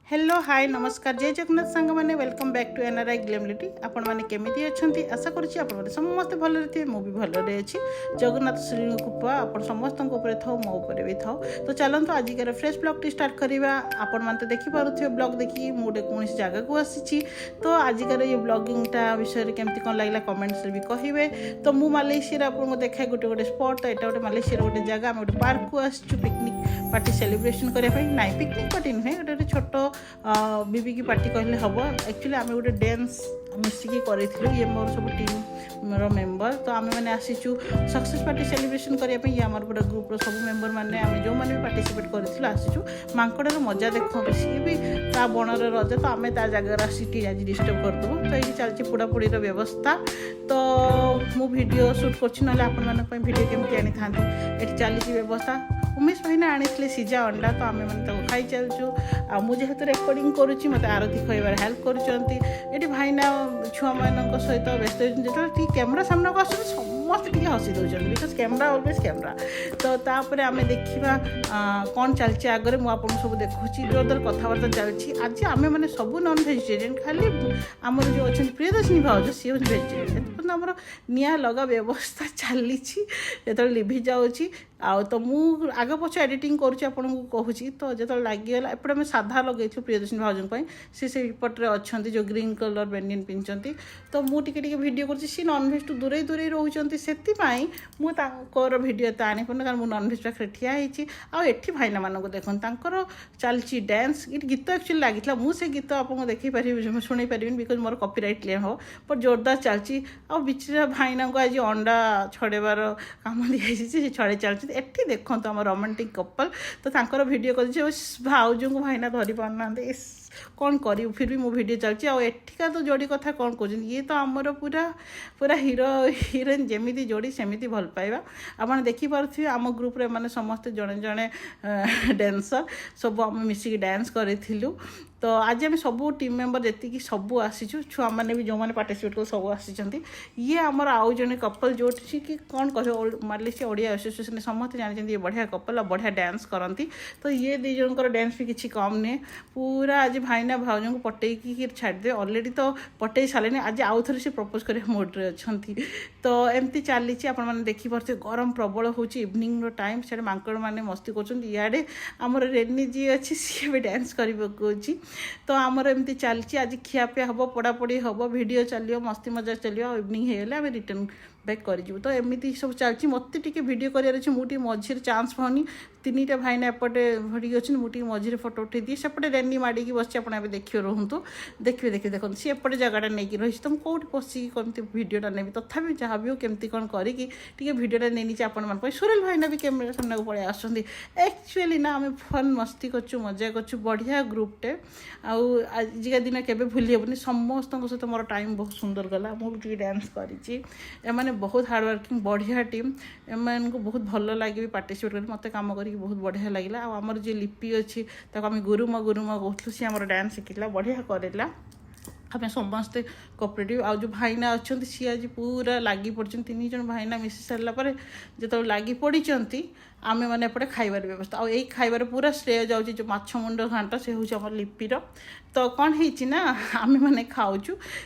Hello hi नमस्कार जय जगन्नाथ सांग मैंने वेलकम बैक टू एनआरआई ग्लेमलिटी आपण मैंने केमिति अच्छंती आशा करुच्ची आपण मैंने समस्त भलरे थे मु भी भलरे अछि जगन्नाथ श्री कृपा आपण समस्त ऊपर थाओ मो ऊपर भी थाओ। तो चलतो आजिकार फ्रेश ब्लॉग टी स्टार्ट करवा। आपण मैंने तो देखि पारुथिबे ब्लॉग देखि मु गोटे कौन जगह को आसी। तो आजिकार ये ब्लॉगिंगटा विषय केमती कौन लगला कमेंट्स भी कहिबे। तो मु मालयेशिया आपको देखाए गोटे गोटे स्पॉट। तो यहाँ गोटे मालयेशिया गोटे जगह आम गोटे पार्क को आसचु पिकनिक पार्टी सेलिब्रेशन करने ना पिकनिक पार्टी नुहे गोटे छोट बीबी की पार्टी कहले हम। एक्चुअली आम गोटे डांस मिसिकी करूँ ये मोर सब टीम मेम्बर। तो आम मैंने आसीचु सक्सेस पार्टी सेलिब्रेशन करने ये आम गोटे ग्रुप्र सब मेम्बर मैंने आम जो मैंने भी पार्टिसिपेट करूँ आसीचु मांकड़र मजा देखो सी भी ता बणर रज। तो आम ता जगह आसिक आज डिस्टर्ब करदेबू। तो ये चलती पोड़ापोड़ी व्यवस्था। तो मु वीडियो शूट कर वीडियो केमती आनी था ये चली व्यवस्था। उमेश भाईना आनी सीजा अंडा। तो आम मैंने खाई चलचु आ मुझे रेकर्डिंग करुच्ची मत आरती खबर हेल्प कर भाईना छुआ मान सहित व्यस्त जो कैमेरा सामना को आस समस्त टी हसी दौरान बिकज कैमेरा अलवेज कैमेरा। तो तापर आम देखा कौन चलती आगे मुझे सब देखुची जोरदार कथबार्ता चलती। आज आम मैंने सब नॉन वेजिटेरियन खाली आम जो अच्छा प्रियदर्शिनी भाज सी हूँ वेजिटेरियन। आम निआ लगा व्यवस्था चली जो लिभि जाऊँगी आ। तो मु आग पछ एडिटिंग करुँच कहूँ। तो जो लगिगला एपटे आम साधा लगे प्रियदर्शिनी भाजन से पटे अच्छा जो ग्रीन कलर बेनियन पिंधि। तो मुझे वीडियो कर नॉनभेज टू दूरे दूरे रोच से वीडियो एत आनी पार कारण मुझे नॉनभेज पाखे ठिया आठी भाईना मानक देखो चलती डांस ये गीत एक्चुअली लगी मुझे गीत आपको देखी पारि शुणी पारि बिकज मोर कॉपीराइट क्लेम हो पर जोरदार चलती। आ बिचरा भाईना को आज अंडा छड़ेबार कम दिखाई छड़े चलती। एठी देखो आम रोमांटिक कपल। तो वीडियो कर भाउज को भाईना धरी पारना कौन कर फिर भी मो वीडियो चलती। आठिका तो जोड़ी कथा कौन कह ये तो आमर पूरा पूरा हिरो हिरोइन जमी जोड़ी सेमती भल पाइबा। आप देखिपे आम ग्रुप्रे मैंने समस्ते जड़े जड़े डांसर सब आम मिसिकी डांस करूँ। तो आज आम सब टीम मेम्बर जी सब आसीचु छुआ मैंने भी जो मैंने पार्टिसिपेट कर सब आसी। ये आमर आउ जड़े कपल जो कि कौन कह मालयेशिया ओडिया एसोसिएशन समस्त जानते ये बढ़िया कपल बढ़िया डांस करती। तो ये दी जनकर डांस भी किसी कम नुहे पूरा आज भाईना भाउज को पटेकी छाड़दे अलरेडी तो पटे सारे आज आउ थे से प्रपोज कर मोड्रे अच्छा। तो एमती चली आपने देखिपे गरम प्रबल हो इवनिंग टाइम से मांकड़ मैंने मस्ती कर आमर रेनी जी अच्छी सी भी डांस कर। तो आमर एमती चलती आज खियापिया हम पढ़ापढ़ी हम वीडियो चलो मस्ती मजा चलो इवनिंग होगले आम रिटर्न बैक कर। तो एमती सब चलती मत वीडियो कर मुझे मझे चान्स पाऊनी तीन टा भाईना एपटे भड़ी अच्छे मुझे मझे फोटो उठे दिए सेपटे रेनी माड़ी बस आप देखिए रुहतु देखिए देखिए देखो सी एपटे जगटा नहीं रही। तो मुझे कौट पशिक कमी वीडियोटा नेबी तथापि जहाँ भी हो केमती कौन करके वीडियोटा नहीं आपण सुरेल भाईना भी कैमेरा सामने को पड़े आसुँच। एक्चुअली ना आम फन मस्ती करचु मजा करचु बढ़िया ग्रुपटे आजिका दिन के भूली हेबनी समस्त सहित मोर टाइम बहुत सुंदर गला मुझे डांस कर बहुत हार्डवर्किंग बढ़िया टीम एम को बहुत भल लगे पार्टिसिपेट कर मत कम कर बहुत बढ़िया लगे। आमर जो लिपि अच्छी आम गुरुमा कहूँ सी आम डांस शिखला बढ़िया करेला आम समस्ते कोऑपरेटिव आ जो भाईना अच्छा सी आज पूरा लगी पड़ी तीन जन भाईना मिसी सारापर जो लगी पड़ी आम मैंने एपटे खाइबार व्यवस्था आ यही खाइबार पूरा श्रेय जाऊँगी जो माछ मुंड घाट से हूँ आम लिपिर। तो कौन है आम मैंने खाऊँ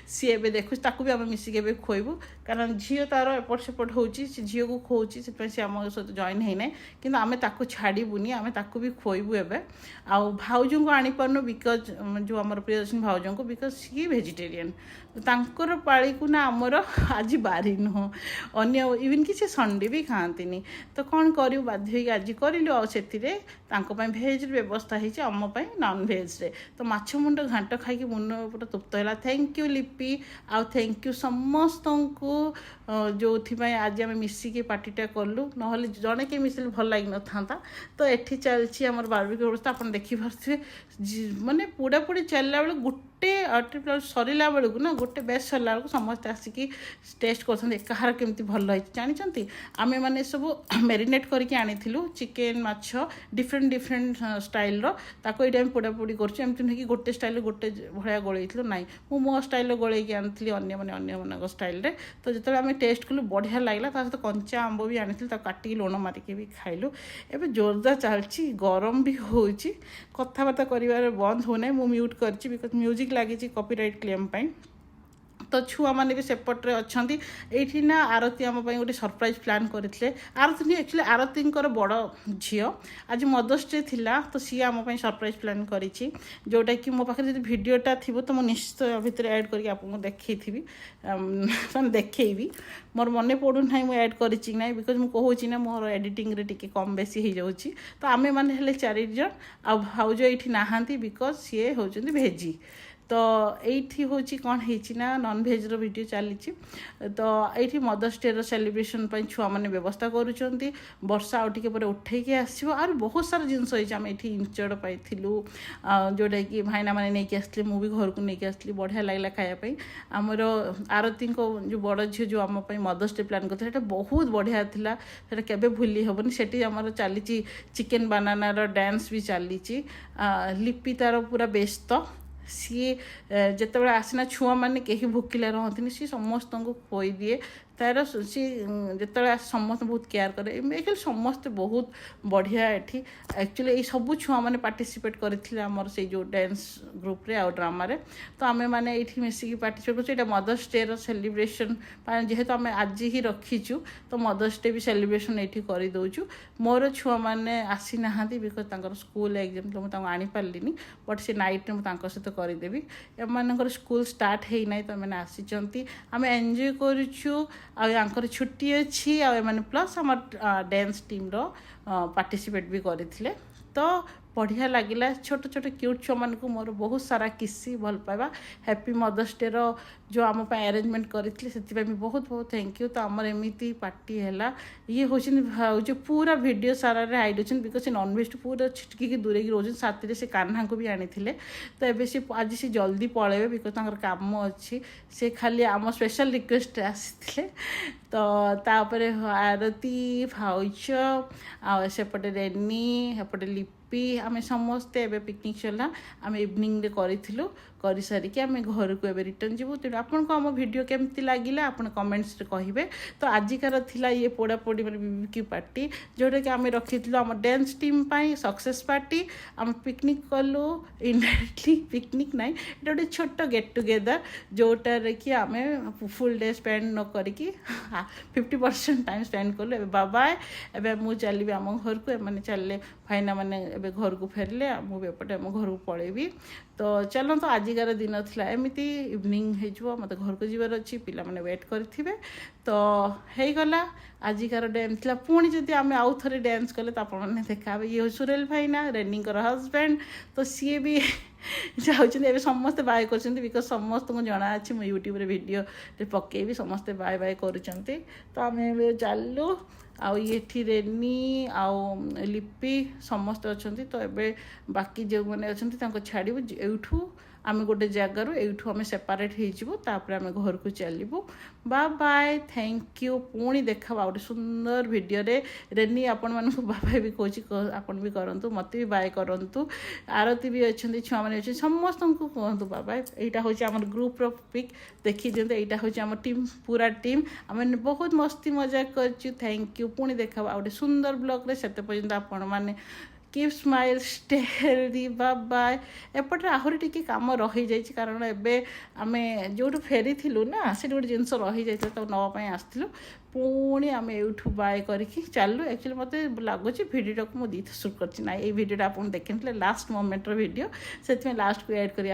सी ए देखु ताकू भी आम मिसिक खुएबू कारण झील तार एपट सेपट हो झील को खोची से आम सहित जॉइन होना कि आम ताकू छाड़बूनी आम ताकू भी खुएबू एवं आउ भाउज को आनीपारनु बिकज जो आम प्रियदर्शिनी भाउज को बिकज सी भेजिटेरियन तांकर पाली को ना आमर आज बारी नुह अन्य इवन कि संडे भी खाती। तो कौन करूँ बाध्य आज करूँ आम भेज व्यवस्था होती आमपाई नॉन भेज रे। तो माछ मुंड घाट खाई मुंड पूरा तृप्त है। थैंक यू लिपि आउ थैंक यू समस्त को जो आज आम मिसिकी पार्टीटा कलु ना जड़े के मिसिले भल लगी न था। तो ये चलती आम बारबिक्यू व्यवस्था आप देखिपे माने पोड़ापोड़ी चलला बेले गोटे सरला बेलू ना गोटे बेस्ट सरला बेलू समस्त आसिकी टेस्ट कर कहार केमती भल जानते आम मैंने सब मेरीनेट करके ଆଣିଥିଲୁ ଚିକେନ୍ ମାଛ ଡିଫରେଣ୍ଟ ଡିଫରେଣ୍ଟ ଷ୍ଟାଇଲ୍ର ତାକୁ ଏଇଠି ଆମେ ପୋଡ଼ାପୋଡ଼ି କରୁଛୁ ଏମିତି ନୁହେଁ କି ଗୋଟେ ଷ୍ଟାଇଲ୍ ଗୋଟେ ଭଳିଆ ଗୋଳେଇଥିଲୁ ନାହିଁ ମୁଁ ମୋ ଷ୍ଟାଇଲ୍ରେ ଗୋଳେଇକି ଆଣିଥିଲି ଅନ୍ୟମାନଙ୍କ ଷ୍ଟାଇଲ୍ରେ ତ ଯେତେବେଳେ ଆମେ ଟେଷ୍ଟ କଲୁ ବଢ଼ିଆ ଲାଗିଲା ତା ସହିତ କଞ୍ଚା ଆମ୍ବ ବି ଆଣିଥିଲି ତାକୁ କାଟିକି ଲୁଣ ମାରିକି ବି ଖାଇଲୁ ଏବେ ଜୋରଦାର ଚାଲିଛି ଗରମ ବି ହେଉଛି କଥାବାର୍ତ୍ତା କରିବାରେ ବନ୍ଦ ହେଉନାହିଁ ମୁଁ ମ୍ୟୁଟ୍ କରିଛି ବିକଜ୍ ମ୍ୟୁଜିକ୍ ଲାଗିଛି କପିରାଇଟ୍ କ୍ଲେମ୍ ପାଇଁ तो छुआ मैंने भी सेपटे अच्छा ये ना आरती आम गोटे सरप्राइज प्लान करते आरती एक्चुअली आरती बड़ झी आज मदर्स डे थिला तो सी आम सरप्राइज प्लान करी जोटा कि मो पाखे भिडटा थी तो मुझे निश्चित भितर ऐड करके आपको देखी मैं देखी मोर मन पड़ूना मुझे ऐड करी ना बिकज मुझे कहूँ ना मोर एडिटिंग रे टिके कम बेसी हो जाऊँगी तो आमे मैंने हेले 4 जन आ भाउज ये नहांती बिकज सी होती भेजी तो ये हूँ कौन होना नॉन भेज वीडियो चली तो ये मदर्स डे सेलिब्रेशन छुआ मैंने व्यवस्था करुँच वर्षा आउटे उठेकी आसो और बहुत सारा जिनस आम ये इंचड़ पाई जोटा कि भाईना मैंने नहीं आसते मुझे घर को लेकिन आसली बढ़िया लगला खायापी आमर आरती को जो बड़ झील जो आम मदर्स डे प्लान करते बहुत बढ़िया था केबे भूली हेनी से आमर चली चिकेन बानानार डांस भी चली लिपि तार पूरा व्यस्त सी जिते आसना छुआ मैंने कहीं भूकिला रहती सी समस्त को खोई दिए तार सी जिते समस्त बहुत केयर करे एक्चुअली समस्त बहुत बढ़िया ये एक्चुअली ये सब छुआ मैंने पार्टिसिपेट करते आमर से जो डांस ग्रुप रे आ ड्रामा रे तो आमे मैंने ये मिसिकी पार्टिसिपेट कर मदर्स डे सेलिब्रेशन जेहेतु आम आज ही रखीचु तो मदर्स डे भी सेलिब्रेशन ये कर दौचु मोर छुआ मैंने आसी ना बिकज स्कूल एग्जाम तो मुझे आनी पार्ली बट से नाइट में सहित करदेवी एम स्कूल स्टार्ट है ना तो मैंने आसी आम एंजॉय करूँ आंकर छुट्टी अच्छी आने प्लस आम डांस टीम रो पार्टिसिपेट भी करते तो बढ़िया लगिला छोट छोट क्यूट छुआ मान को मोर बहुत सारा किसी भल पाइबा हैप्पी मदर्स डे रो जो आम अरेंजमेंट करते से बहुत बहुत थैंक यू तो आमर एमती पार्टी है ये हूँ पूरा वीडियो सारा हाइड अच्छे बिकज नॉनवेज टू पूरा छिटकी दूर रोज साथी से कान्हा को भी आनी तो ये सी आज सी जल्दी पलैबे बिकज कम अच्छी से खाली आम स्पेशल रिक्वेस्ट आसी तो तापर आरती भाउज आपटे रेनी एपटे लिपि आम समस्ते पिकनिक चलना आम इवनिंग रे करूँ कर सारिकी आम घर को रिटर्न जीवु तेणु आपन को आम वीडियो केमती लगिला आपन कमेंट्स रे कहिबे तो आजिकार थिला ये पोड़ापोड़ी मैंने बीबीक्यू पार्टी जोटा कि आम रखी आम डांस टीम पाई सक्सेस पार्टी आम पिकनिक कलु इनडायरेक्टली पिकनिक नाई गोटे छोट गेट टुगेदर जोटार कि आम फुल डे स्पेंड न करिकी 50% टाइम स्पेंड कलु ए बाय ए मु चलि आम घर को एम चलले भाईना मैंने घर को फेरले मुझे एपटे आम घर को पलैबी तो चलो तो आजिकार दिन था एमती इवनिंग हो मत घर को जीवार अच्छी पिला मैंने वेट करेंगे तो होगला आजिकार डे एम था पुणी जदि आम आउ थे डांस कले तो आपने देखा ये हूँ सुरेल भाईना रेनिंगर हजबैंड तो सी भी चाहते समस्ते बाय कर बिकज समस्त को जना अच्छी मुझे यूट्यूब वीडियो पकईबी समस्ते बाय बाय करुँच तो आम चलू आउ ये रेनी आउ लिपि समस्त अच्छा तो ये बाकी जो मैंने अच्छा छाड़ू एठू आम गोटे जगार एठू आम सेपरेट होपर आम घर को चलू बाय बाय थैंक यू पुणी देखा गोटे सुंदर वीडियो रे रेनी आपण मानक बाय भी कहूँ आपन भी करूँ मत भी बाय करूँ आरती भी अच्छा छुआ मैंने अच्छे समस्त को कहतु बाय बाय यहाँ हूँ आम ग्रुप रो पिक देखी दिखाँ यहाँ हूँ आम टीम पूरा टीम आम बहुत मस्ती मजाक कर थैंक यू पुणी देखा गोटे सुंदर ब्लॉग रे सेते पर्यंत आपण माने keep smile stay healthy bye bye एपटे आहरी टिके काम रही जाइए कारण एबे आमे जो फेरी थिलु ना से गोटे जिनस रही जाइए तो नवाई आसलु पुणी आम एठू बाय करके चलू एक्चुअली मत लगुच भिडियो को मुझे शूट करना ये भिडियोटा आप देखते लास्ट मोमेंटर वीडियो से लास्ट को ऐड कर